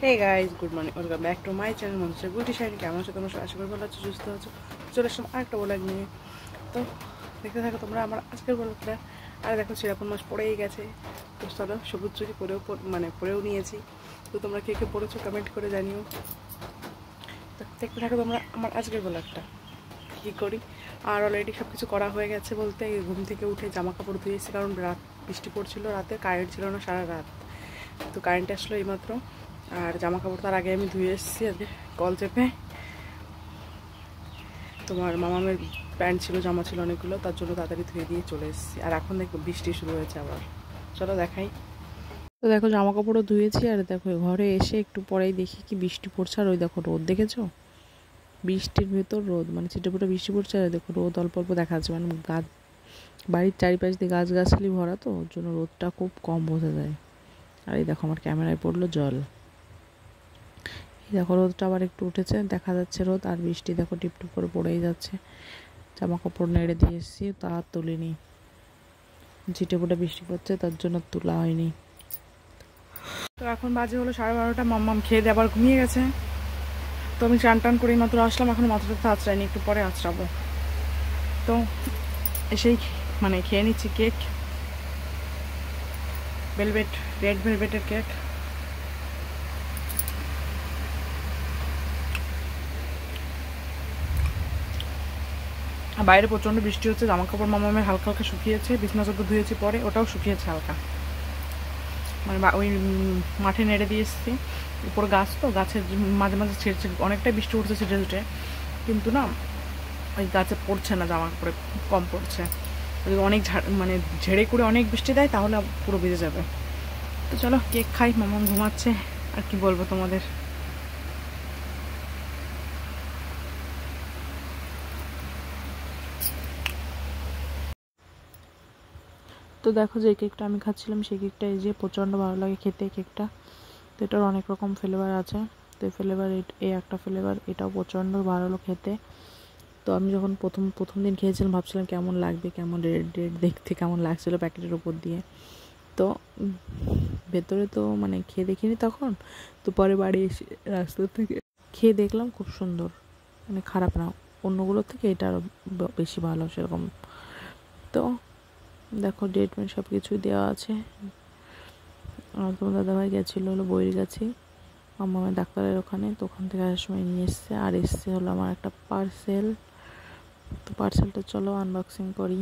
Hey guys, good morning, welcome back to my channel মনসা গুটি shine. কেমন আছো তোমরা? আশা করি ভালো আছো, সুস্থ আছো। চলে আসলাম আরেকটা ব্লগ নিয়ে। তো দেখতে থাকো তোমরা আমার আজকের ব্লগটা। আর দেখো সেরকম মাস পড়েই গেছে, তো চলো সবুজ চুরি পরেও নিয়েছি। তো তোমরা কে কে পড়েছো কমেন্ট করে জানিও। তো দেখতে থাকো তোমরা আমার আজকের ব্লগটা কী করি। আর অলরেডি সব কিছু করা হয়ে গেছে বলতে, ঘুম থেকে উঠে জামা কাপড় ধুয়ে এসেছি, কারণ রাত বৃষ্টি পড়ছিল, রাতে কারেন্ট ছিল না সারা রাত। তো কারেন্ট আসলো এইমাত্র। আর জামা কাপড় তার আগে আমি ধুয়ে এসেছি আজকে কল চেপে। তোমার মামামের প্যান্ট ছিল, জামা ছিল অনেকগুলো, তার জন্য তাড়াতাড়ি ধুয়ে দিয়ে চলে এসেছি। আর এখন দেখো বৃষ্টি শুরু হয়েছে আবার, চলো দেখাই। তো দেখো জামা কাপড়ও ধুয়েছি, আর দেখো ঘরে এসে একটু পরেই দেখি কি বৃষ্টি পড়ছে। আর ওই দেখো রোদ, দেখেছো? বৃষ্টির ভেতর রোদ, মানে ছিটেফোঁটা বৃষ্টি পড়ছে। আর দেখো রোদ অল্প অল্প দেখা যাচ্ছে, মানে গাছ, বাড়ির চারিপাশ দিয়ে গাছগাছালি ভরা, তো ওর জন্য রোদটা খুব কম বোঝা যায়। আর এই দেখো আমার ক্যামেরায় পড়লো জল। দেখো রোদটা আবার একটু উঠেছে, দেখা যাচ্ছে রোদ। আর বৃষ্টি দেখো টিপটিপ করে পড়েই যাচ্ছে। জামা কাপড় নেড়ে দিয়ে এসেছি, তা আর তুলিনি, ঝিটেপুটে বৃষ্টি পড়ছে, তার জন্য তোলা হয়নি। তো এখন বাজে হলো 12:30। মাম্মাম খেয়ে দিয়ে আবার ঘুমিয়ে গেছে। তো আমি চান টান করেই মাত্র আসলাম, এখন মাথাটা আঁচড়াইনি, একটু পরে আঁচড়াবো। তো এসেই খেয়ে নিচ্ছি কেক, রেড ভেলভেটের কেক। বাইরে প্রচণ্ড বৃষ্টি হচ্ছে, জামা কাপড় মামামের হালকা হালকা শুকিয়েছে, বিছনা চাদর ধুয়েছি পরে, ওটাও শুকিয়েছে হালকা। ওই মাঠে নেড়ে দিয়ে এসেছি, উপর গাছ, তো গাছের মাঝে মাঝে ছেড়েছে, অনেকটাই বৃষ্টি উঠছে ছিটে ছুটে, কিন্তু না ওই গাছে পড়ছে না, জামা কাপড়ে খুব কম পড়ছে। যদি অনেক ঝেড়ে করে অনেক বৃষ্টি দেয় তাহলে পুরো ভিজে যাবে। তো চলো কেক খাই, মামাম ঘুমাচ্ছে। আর কি বলবো তোমাদের। তো দেখো যে কেকটা আমি খাচ্ছিলাম, সেই কেকটা এই যে প্রচণ্ড ভালো লাগে খেতে কেকটা। তো এটার অনেক রকম ফ্লেভার আছে। তো এই ফ্লেভার, এই একটা ফ্লেভার, এটাও প্রচণ্ড ভালো খেতে। তো আমি যখন প্রথম দিন খেয়েছিলাম, ভাবছিলাম কেমন লাগবে, কেমন রেড রেড দেখতে কেমন লাগছিলো প্যাকেটের ওপর দিয়ে। তো ভেতরে তো খেয়ে দেখিনি তখন। তো পরে বাড়ি এসে রাস্তা থেকে খেয়ে দেখলাম খুব সুন্দর, খারাপ না, অন্যগুলোর থেকে এটা আরও বেশি ভালো সেরকম। তো দেখো ডেট মেট সব কিছুই দেওয়া আছে। আর তোমার দাদাভাই গেছিলো হলো বইয়ের কাছে, আমার ডাক্তারের ওখানে। তো ওখান থেকে আসার সময় নিয়ে এসছে। আর এসছে হলো আমার একটা পার্সেল। তো পার্সেলটা চলো আনবক্সিং করি,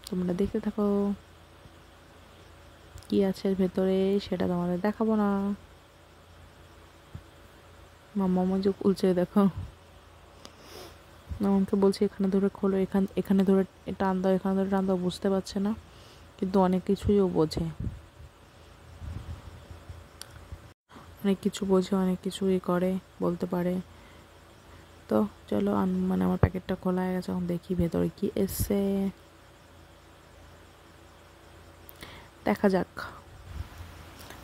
তোমরা দেখতে থাকো কি আছে ভেতরে, সেটা তোমাদের দেখাবো না। মাম্মা যে খুলছে দেখো, আমাকে বলছে এখানে ধরে খোলো, এখানে ধরে টান দাও, এখানে ধরে টান দাও, বুঝতে পারছে না, কিন্তু অনেক কিছুই ও বোঝে, অনেক কিছু বোঝে, অনেক কিছুই করে, বলতে পারে। তো চলো আমার প্যাকেটটা খোলা হয়ে গেছে, এখন দেখি ভেতরে কি এসছে, দেখা যাক।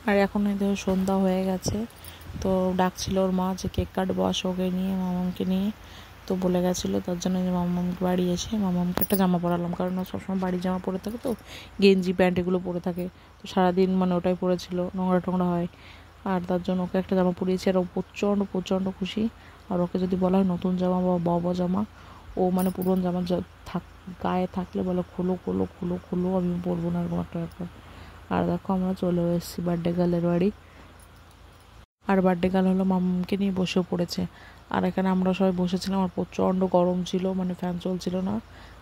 আর এখন ধরো সন্ধ্যা হয়ে গেছে, তো ডাকছিল ওর মা যে কেক কাটবো, আসো ওকে নিয়ে, মামামকে নিয়ে। তো বলে গেছিলো, তার জন্য যে মামামকে বাড়ি এসে মামামকে একটা জামা পরালাম, কারণ ও সবসময় বাড়ির জামা পরে থাকে, তো গেঞ্জি প্যান্ট এগুলো পরে থাকে, তো সারাদিন ওটাই পরেছিল, নোংরা টোংরা হয়। আর তার জন্য ওকে একটা জামা পরিয়েছি, আর ও প্রচণ্ড খুশি। আর ওকে যদি বলা হয় নতুন জামা বা বড় জামা, ও পুরনো জামা গায়ে থাকলে বলে খোলো খোলো খোলো খোলো, আমি পরবো না, এরকম একটা ব্যাপার। আর দেখো আমরা চলেও এসেছি বার্থডে গার্লের বাড়ি। আর বার্থডে গার্ল হলো মামাকে নিয়ে বসেও পড়েছে। আর এখানে আমরা সবাই বসেছিলাম, আর প্রচণ্ড গরম ছিল, ফ্যান চলছিল না,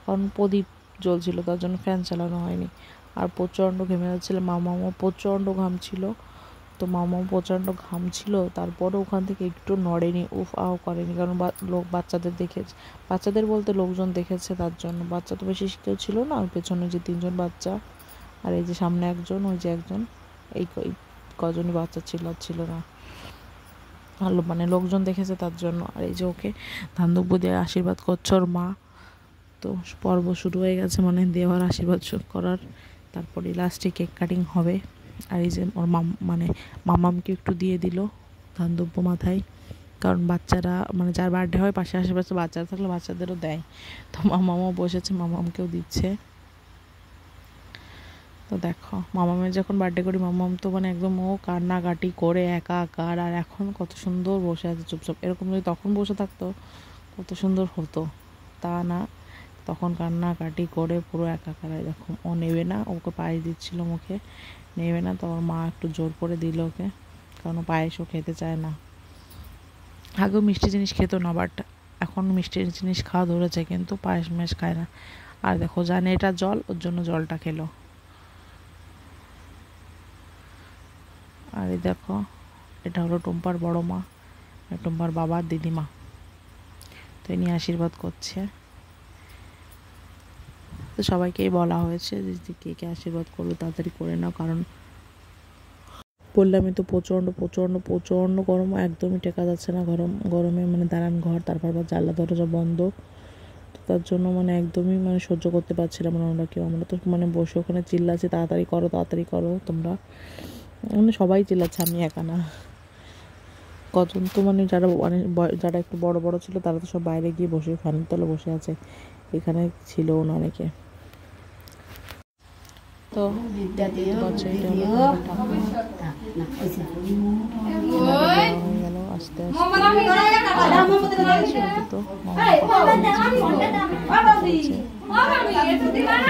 কারণ প্রদীপ জ্বলছিল, তার জন্য ফ্যান চালানো হয়নি। আর প্রচণ্ড ঘেমে যাচ্ছিল, মামাও প্রচণ্ড ঘামছিল। তো মামাও প্রচণ্ড ঘামছিল, তারপরে ওখান থেকে একটু নড়েনি, উফ আও করেনি, কারণ বাচ্চাদের দেখেছে, বাচ্চাদের বলতে লোকজন দেখেছে, তার জন্য। বাচ্চা তো বেশি কেউ ছিল না, পেছনে যে 3জন বাচ্চা, আর এই যে সামনে একজন, ওই যে একজন, এই কজনই বাচ্চা ছিল না, ভালো লোকজন দেখেছে তার জন্য। আর এই যে ওকে ধান দুব্য দিয়ে আশীর্বাদ করছে ওর মা। তো পর্ব শুরু হয়ে গেছে, দেওয়ার আশীর্বাদ করার, তারপরে লাস্টে কেক কাটিং হবে। আর এই যে ওর মামামকে একটু দিয়ে দিল ধান দুব্য মাথায়, কারণ বাচ্চারা যার বার্থডে হয় পাশে আশেপাশে বাচ্চারা থাকলে বাচ্চাদেরও দেয়। তো মামামও বসেছে, মামামকেও দিচ্ছে। তো দেখো মামামের যখন বার্থডে করি মামাম তো মানে একদম ও কান্নাকাটি করে একাকার, আর এখন কত সুন্দর বসে আছে চুপচাপ। এরকম যদি তখন বসে থাকতো কত সুন্দর হতো, তা না, তখন কান্নাকাটি করে পুরো একাকার। দেখো ও নেবে না, ওকে পায়েস দিচ্ছিল মুখে, নেবে না, তো ওর মা একটু জোর করে দিল ওকে, কারণ পায়েসও খেতে চায় না। আগেও মিষ্টি জিনিস খেত না, বাট এখন মিষ্টি জিনিস খাওয়া ধরেছে, কিন্তু পায়েস মেশ খায় না। আর দেখো জানে এটা জল, ওর জন্য জলটা খেলো। আর এই দেখো এটা হলো টুম্পার বড় মা, টুম্পার বাবার দিদিমা, তো ইনি আশীর্বাদ করছে। তো সবাইকেই বলা হয়েছে যে কে কে আশীর্বাদ করবে তাড়াতাড়ি করে নাও, কারণ বললামই তো প্রচণ্ড প্রচণ্ড প্রচণ্ড গরম, একদমই টেকা যাচ্ছে না গরমে, মানে দালান ঘর, তারপর আবার জানলা দরজা বন্ধ, তো তার জন্য মানে একদমই মানে সহ্য করতে পারছিলাম না আমরা কেউ। আমরা তো মানে বসে ওখানে চিল্লাচ্ছি তাড়াতাড়ি করো তোমরা, মানে সবাই চিল্লাচ্ছে, আমি একা না। কজন তো মানে যারা একটু বড় বড় ছিল তারা তো সব বাইরে গিয়ে বসে ফ্যানের তলে বসে আছে, এখানে ছিল না অনেকে। তো গেল আস্তে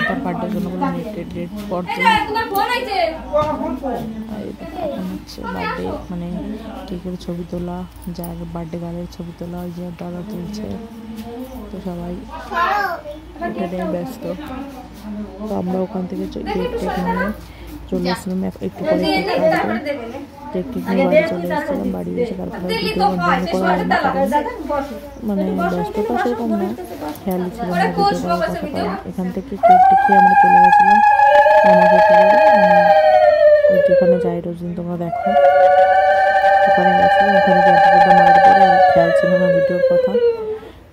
তার বার্থডের জন্য ডেট পড়ছে। এখন হচ্ছে বার্থডে মানে কেকের ছবি তোলা, যার বার্থডে গার্লের ছবি তোলা, ওই যে দাদা তুলছে, তো সবাই এটা নিয়ে ব্যস্ত। তো আমরা ওখান থেকে কেক নিয়ে চলে এসেছিলাম, একটু পরে কেক কাটবো, কেক নিয়ে বাড়ি চলে এসেছিলাম। বাড়ি এসে তারপরে ভিডিও কন্টিনিউ করা হয় না, কারণ মানে ব্যস্ততা সেরকম না, খেয়ালই ছিল না ভিডিও করার কথা। কারণ এখান থেকে কেকটা খেয়ে আমরা চলে গেছিলাম আমাকে যেখানে যাই রোজ দিন, তোমরা দেখো ওখানে গেছিলাম, ওখানে গিয়ে মারার পরে আর খেয়াল ছিল না ভিডিওর কথা,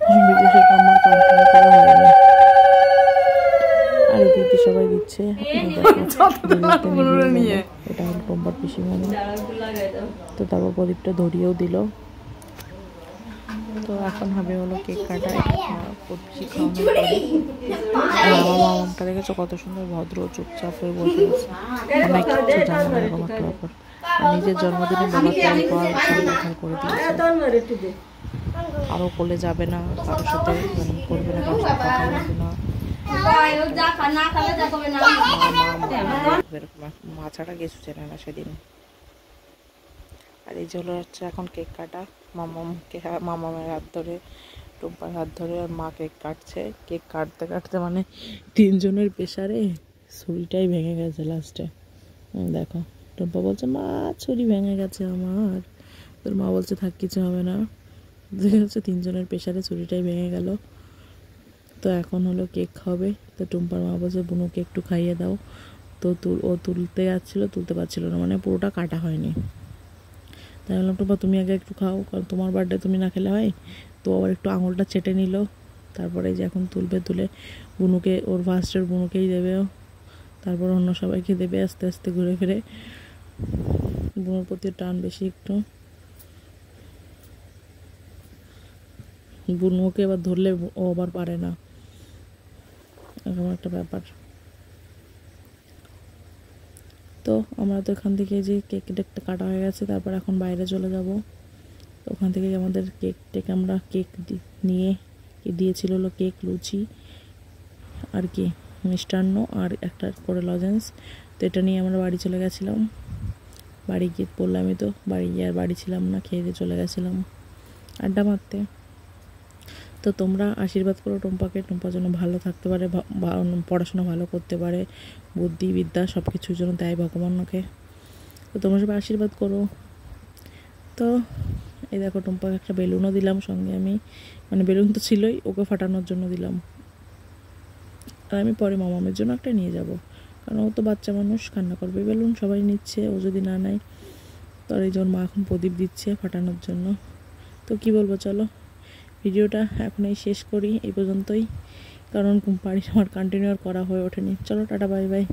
ভিডিও সেটা আমার কন্টিনিউ করা হয়নি। আর দিদি সবাই দিচ্ছে, এটা হল টম্বার পিসিমণি, তো তারপর প্রদীপটা ধরিয়েও দিল। তো এখন হবে হলো কেক কাটা, পিসি খাওয়ানোর পরে। আমার মামাটা দেখেছো কত সুন্দর ভদ্র চুপচাপ হয়ে বসে আছে, অনেক কিছু জানে না এরকম একটা ব্যাপার। নিজের জন্মদিনে বাবা তৈরি করে দিয়েছে, কারো কোলে যাবে না, কারোর সাথে করবে না, কারোর সাথে কথা বলবে না, মা ছাড়া কিছু চেনে না সেদিন। আর এই যে হচ্ছে এখন কেক কাটা, মামামের হাত ধরে, টুম্পার হাত ধরে, আর মা কেক কাটছে। কেক কাটতে কাটতে মানে তিনজনের প্রেশারে ছুরিটাই ভেঙে গেছে লাস্টে। দেখো টুম্পা বলছে মা ছুরি ভেঙে গেছে আমার, তোর মা বলছে থাক কিছু হবে না। হচ্ছে তিনজনের প্রেশারে ছুরিটাই ভেঙে গেল। তো এখন হলো কেক খাবে, তো টুম্পার মা বলছে বুনুকে একটু খাইয়ে দাও। তো ও তুলতে যাচ্ছিলো, তুলতে পারছিল না, মানে পুরোটা কাটা হয়নি। তাই বললাম টুম্পা তুমি আগে একটু খাও, কারণ তোমার বার্থডে তুমি না খেলে হয়। তো আবার একটু আঙুলটা চেটে নিল, তারপরে যে এখন তুলে বুনুকে, ওর ফার্স্টের বুনুকেই দেবে, তারপর অন্য সবাইকে দেবে আস্তে আস্তে ঘুরে ফিরে। বুনুর প্রতি টান বেশি একটু, বুনুকে এবার ধরলে ও আবার পারে না, এরকম একটা ব্যাপার। তো আমরা তো এখান থেকে যে কেকটা কাটা হয়ে গেছে, তারপর এখন বাইরে চলে যাব। তো ওখান থেকে আমাদের কেক আমরা নিয়ে দিয়েছিল হলো কেক, লুচি আর কি মিষ্টান্ন, আর একটা করে লজেন্স। তো এটা নিয়ে আমরা বাড়ি চলে গেছিলাম। বাড়ি গিয়ে বললামই তো, বাড়ি গিয়ে আর বাড়ি ছিলাম না, খেয়ে দিয়ে চলে গেছিলাম আড্ডা মারতে। তো তোমরা আশীর্বাদ করো টুম্পাকে, টুম্পা যেন ভালো থাকতে পারে, পড়াশোনা ভালো করতে পারে, বুদ্ধি বিদ্যা সব কিছুর জন্য দেয় ভগবান ওকে। তো তোমরা সবাই আশীর্বাদ করো। তো এই দেখো টুম্পাকে একটা বেলুনও দিলাম সঙ্গে, আমি মানে বেলুন তো ছিলই, ওকে ফাটানোর জন্য দিলাম। আর আমি পরে মামামের জন্য একটা নিয়ে যাব, কারণ ও তো বাচ্চা মানুষ, কান্না করবে। বেলুন সবাই নিচ্ছে, ও যদি না নেয়। তো এই জন্য মা এখন প্রদীপ দিচ্ছে ফাটানোর জন্য। তো কি বলবো, চলো ভিডিওটা এখনই শেষ করি এই পর্যন্তই, কারণ বাড়ির আমার কন্টিনিউ করা হয়ে ওঠেনি। চলো টাটা বাই বাই।